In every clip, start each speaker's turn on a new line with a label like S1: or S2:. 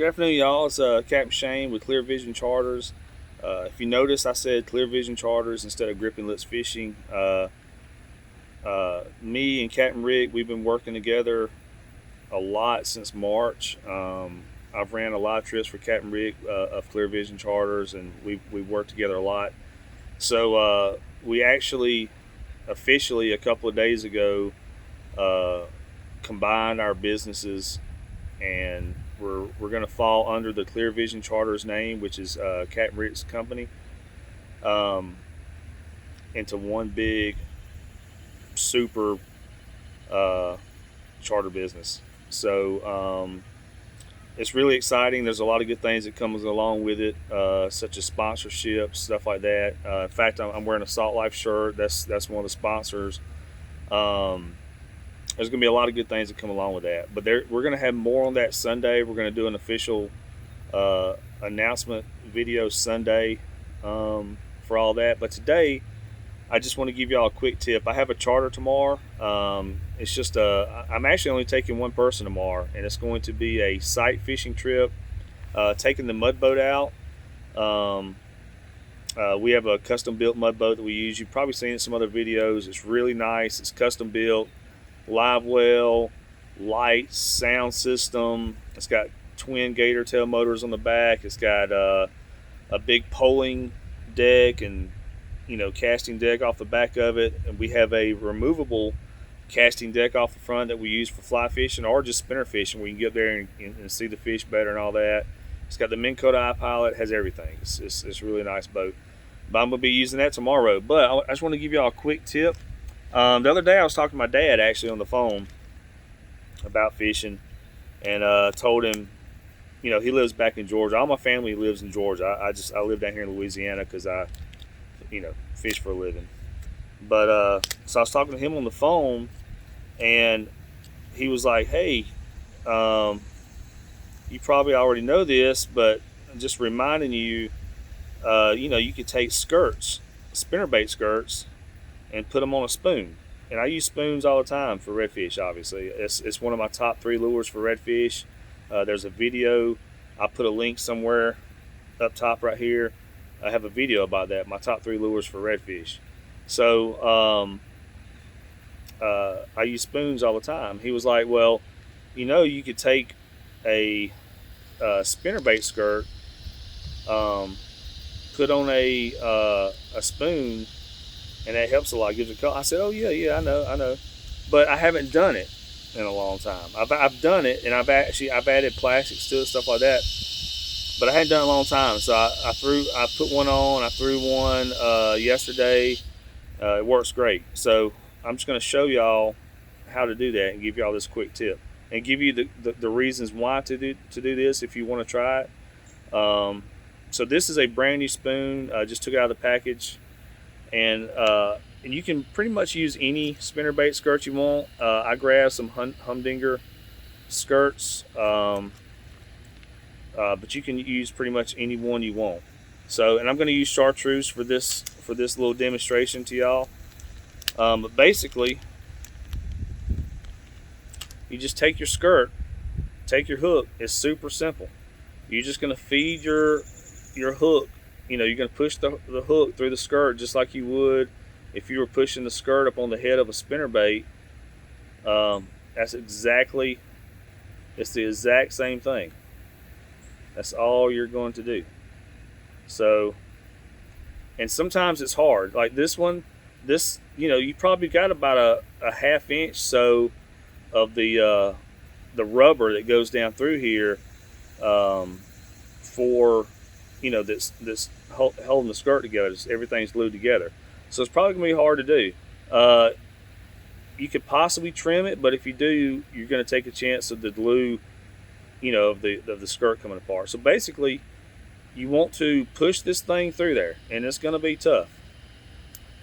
S1: Good afternoon, y'all. It's Captain Shane with Clear Vision Charters. If you notice, I said Clear Vision Charters instead of Grip and Lips Fishing. Me and Captain Rick, we've been working together a lot since March. I've ran a lot of trips for Captain Rick of Clear Vision Charters, and we've worked together a lot. So we actually officially a couple of days ago combined our businesses, and we're going to fall under the Clear Vision Charters name, which is Captain Rick's company, into one big super charter business. So it's really exciting. There's a lot of good things that comes along with it, such as sponsorships, stuff like that. In fact, I'm wearing a Salt Life shirt. That's one of the sponsors. There's going to be a lot of good things that come along with that. But we're going to have more on that Sunday. We're going to do an official announcement video Sunday for all that. But today, I just want to give y'all a quick tip. I have a charter tomorrow. It's just I'm actually only taking one person tomorrow, and it's going to be a sight fishing trip, taking the mud boat out. We have a custom built mud boat that we use. You've probably seen it in some other videos. It's really nice. It's custom built, live well, lights, sound system. It's got twin gator tail motors on the back. It's got a big poling deck and casting deck off the back of it, and we have a removable casting deck off the front that we use for fly fishing or just spinner fishing, where you can get there and see the fish better and all that. It's got the Minn Kota iPilot, has everything. It's a really nice boat. But I'm gonna be using that tomorrow. But I just want to give y'all a quick tip. The other day I was talking to my dad actually on the phone about fishing, and told him, he lives back in Georgia. All my family lives in Georgia. I live down here in Louisiana because I fish for a living. But so I was talking to him on the phone, and he was like, hey, you probably already know this, but I'm just reminding you, you could take skirts, spinnerbait skirts, and put them on a spoon. And I use spoons all the time for redfish, obviously. It's one of my top 3 lures for redfish. There's a video. I'll put a link somewhere up top right here. I have a video about that, my top 3 lures for redfish. So I use spoons all the time. He was like, well, you could take a spinnerbait skirt, put on a spoon, and that helps a lot, gives it color. I said, oh yeah, I know, but I haven't done it in a long time. I've done it, and I've added plastics to it, stuff like that, but I hadn't done it in a long time. So I put one on. I threw one yesterday. It works great. So I'm just going to show y'all how to do that and give y'all this quick tip and give you the reasons why to do this if you want to try it. So this is a brand new spoon. I just took it out of the package, and you can pretty much use any spinnerbait skirt you want. I grabbed some humdinger skirts, but you can use pretty much any one you want. So, and I'm going to use chartreuse for this little demonstration to y'all. But basically, you just take your skirt, take your hook. It's super simple. You're just going to feed your hook. You're going to push the hook through the skirt just like you would if you were pushing the skirt up on the head of a spinnerbait. It's the exact same thing. That's all you're going to do. So, and sometimes it's hard. Like this one, you probably got about a half inch so of the rubber that goes down through here for this holding the skirt together. Just everything's glued together. So it's probably gonna be hard to do. Uh, you could possibly trim it, but if you do, you're gonna take a chance of the glue, of the skirt coming apart. So basically, you want to push this thing through there, and it's gonna be tough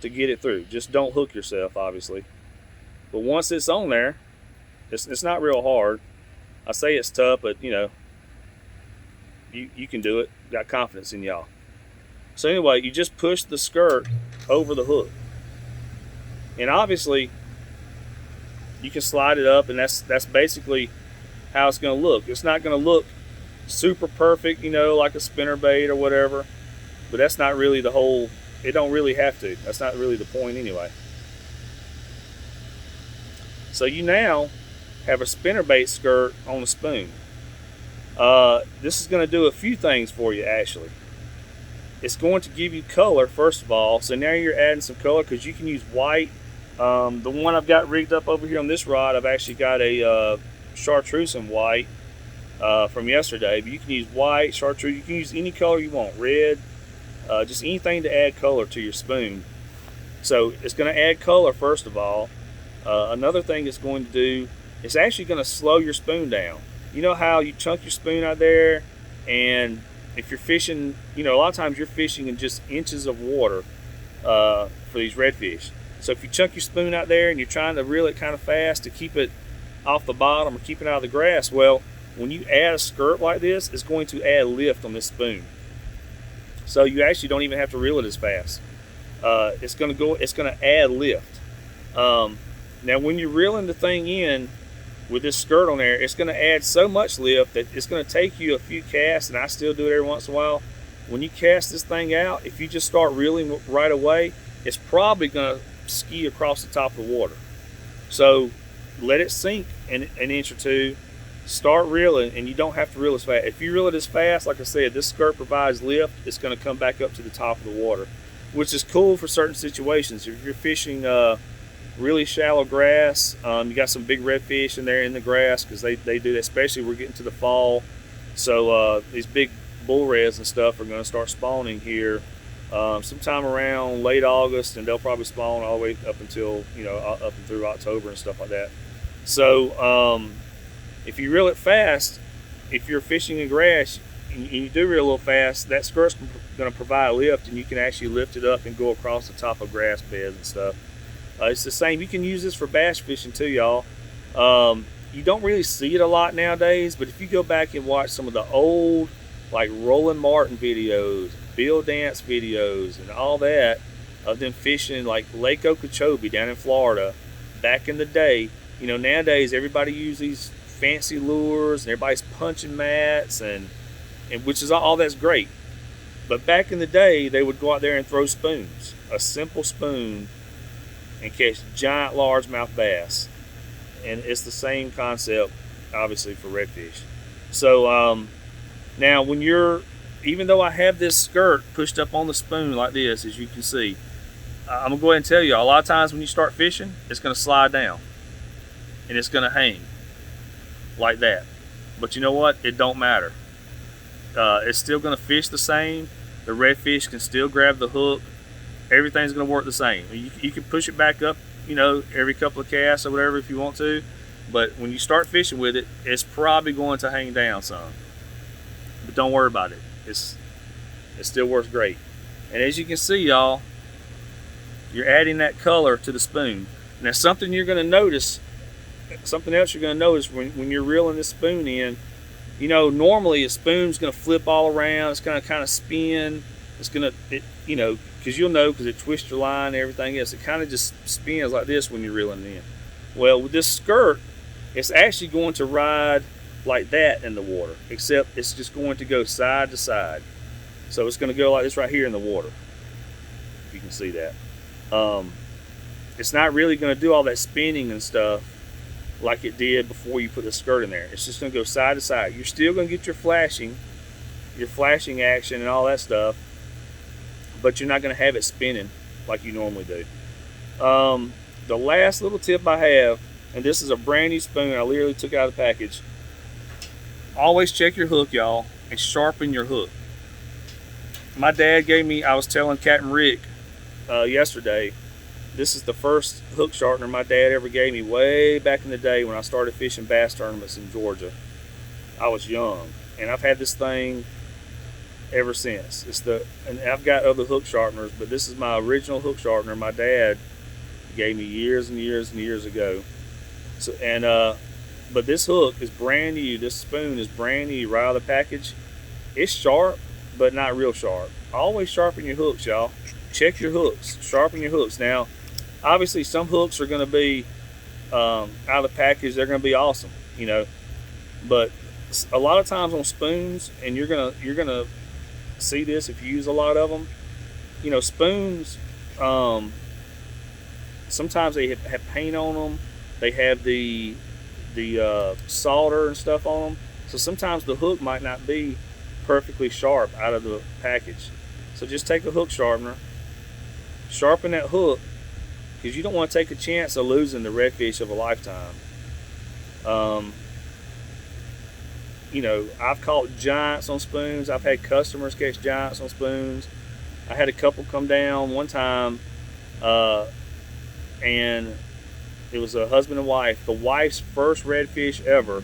S1: to get it through. Just don't hook yourself, obviously. But once it's on there, it's not real hard. I say it's tough, but you can do it. Got confidence in y'all. So anyway, you just push the skirt over the hook, and obviously you can slide it up, and that's basically how it's going to look. It's not going to look super perfect, like a spinnerbait or whatever, but that's not really the whole. It don't really have to. That's not really the point anyway. So you now have a spinnerbait skirt on the spoon. This is going to do a few things for you, actually. It's going to give you color, first of all. So now you're adding some color because you can use white. The one I've got rigged up over here on this rod, I've actually got a chartreuse in white from yesterday. But you can use white, chartreuse. You can use any color you want, red, just anything to add color to your spoon. So it's going to add color, first of all. Another thing it's going to do, it's actually going to slow your spoon down. You know how you chunk your spoon out there, and if you're fishing, a lot of times you're fishing in just inches of water for these redfish. So if you chunk your spoon out there and you're trying to reel it kind of fast to keep it off the bottom or keep it out of the grass, well, when you add a skirt like this, it's going to add lift on this spoon. So you actually don't even have to reel it as fast. It's going to add lift. Now when you're reeling the thing in with this skirt on there, it's going to add so much lift that it's going to take you a few casts, and I still do it every once in a while. When you cast this thing out, if you just start reeling right away, it's probably going to ski across the top of the water. So let it sink an inch or two, start reeling, and you don't have to reel as fast. If you reel it as fast, like I said, this skirt provides lift. It's going to come back up to the top of the water, which is cool for certain situations. If you're fishing really shallow grass, you got some big redfish in there in the grass, because they do that, especially we're getting to the fall. So these big bull reds and stuff are going to start spawning here sometime around late August, and they'll probably spawn all the way up until up and through October and stuff like that. So if you reel it fast, if you're fishing in grass and you do reel a little fast, that skirt's going to provide lift, and you can actually lift it up and go across the top of grass beds and stuff. It's the same. You can use this for bass fishing too, y'all. You don't really see it a lot nowadays, but if you go back and watch some of the old, like Roland Martin videos, Bill Dance videos, and all that, of them fishing like Lake Okeechobee down in Florida back in the day, nowadays everybody uses these fancy lures and everybody's punching mats, and which is all that's great. But back in the day, they would go out there and throw spoons, a simple spoon, and catch giant largemouth bass. And it's the same concept, obviously, for redfish. So now when even though I have this skirt pushed up on the spoon like this, as you can see, I'm gonna go ahead and tell you, a lot of times when you start fishing, it's gonna slide down and it's gonna hang like that. But you know what? It don't matter. It's still gonna fish the same. The redfish can still grab the hook. Everything's going to work the same. You can push it back up, every couple of casts or whatever if you want to. But when you start fishing with it, it's probably going to hang down some. But don't worry about it. It still works great. And as you can see, y'all, you're adding that color to the spoon. Now, something you're going to notice, something else you're going to notice when you're reeling this spoon in, normally a spoon's going to flip all around. It's going to kind of spin. It's going to, because you'll know, because it twists your line and everything else. It kind of just spins like this when you're reeling it in. Well, with this skirt, it's actually going to ride like that in the water, except it's just going to go side to side. So it's going to go like this right here in the water. You can see that. It's not really going to do all that spinning and stuff like it did before you put the skirt in there. It's just going to go side to side. You're still going to get your flashing action and all that stuff, but you're not going to have it spinning like you normally do. The last little tip I have, and this is a brand new spoon I literally took out of the package. Always check your hook, y'all, and sharpen your hook. my dad gave me, I was telling Captain Rick yesterday, this is the first hook sharpener my dad ever gave me way back in the day when I started fishing bass tournaments in Georgia. I was young, and I've had this thing ever since. And I've got other hook sharpeners, but this is my original hook sharpener my dad gave me years and years and years ago. So but this hook is brand new. This spoon is brand new right out of the package. It's sharp, but not real sharp. Always sharpen your hooks, y'all. Check your hooks. Sharpen your hooks. Now, obviously, some hooks are going to be out of the package. They're going to be awesome, you know. But a lot of times on spoons, and you're gonna see this if you use a lot of them. You know, spoons. Sometimes they have paint on them. They have the solder and stuff on them. So sometimes the hook might not be perfectly sharp out of the package. So just take a hook sharpener, sharpen that hook, because you don't want to take a chance of losing the redfish of a lifetime. You know, I've caught giants on spoons. I've had customers catch giants on spoons. I had a couple come down one time, and it was a husband and wife. The wife's first redfish ever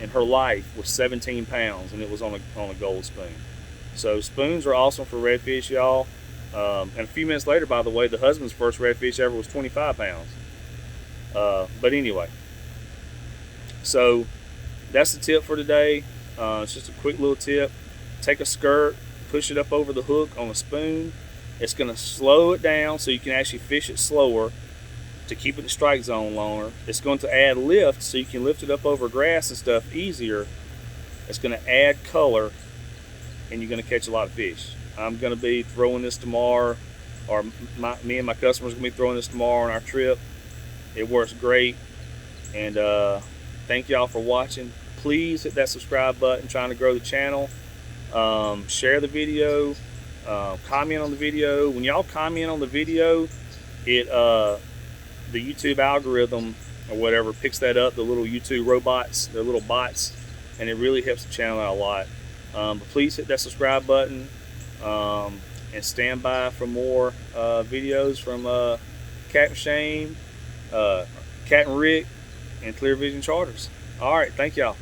S1: in her life was 17 pounds, and it was on a gold spoon. So spoons are awesome for redfish, y'all. And a few minutes later, by the way, the husband's first redfish ever was 25 pounds. But anyway, so that's the tip for today. It's just a quick little tip. Take a skirt, push it up over the hook on a spoon. It's going to slow it down so you can actually fish it slower to keep it in the strike zone longer. It's going to add lift so you can lift it up over grass and stuff easier. It's going to add color, and you're going to catch a lot of fish. I'm going to be throwing this tomorrow, or me and my customers are going to be throwing this tomorrow on our trip. It works great, and thank y'all for watching. Please hit that subscribe button. Trying to grow the channel. Share the video. Comment on the video. When y'all comment on the video, the YouTube algorithm or whatever picks that up. The little YouTube robots, they're little bots, and it really helps the channel out a lot. But please hit that subscribe button, and stand by for more videos from Captain Shane, Captain Rick, and Clear Vision Charters. All right, thank y'all.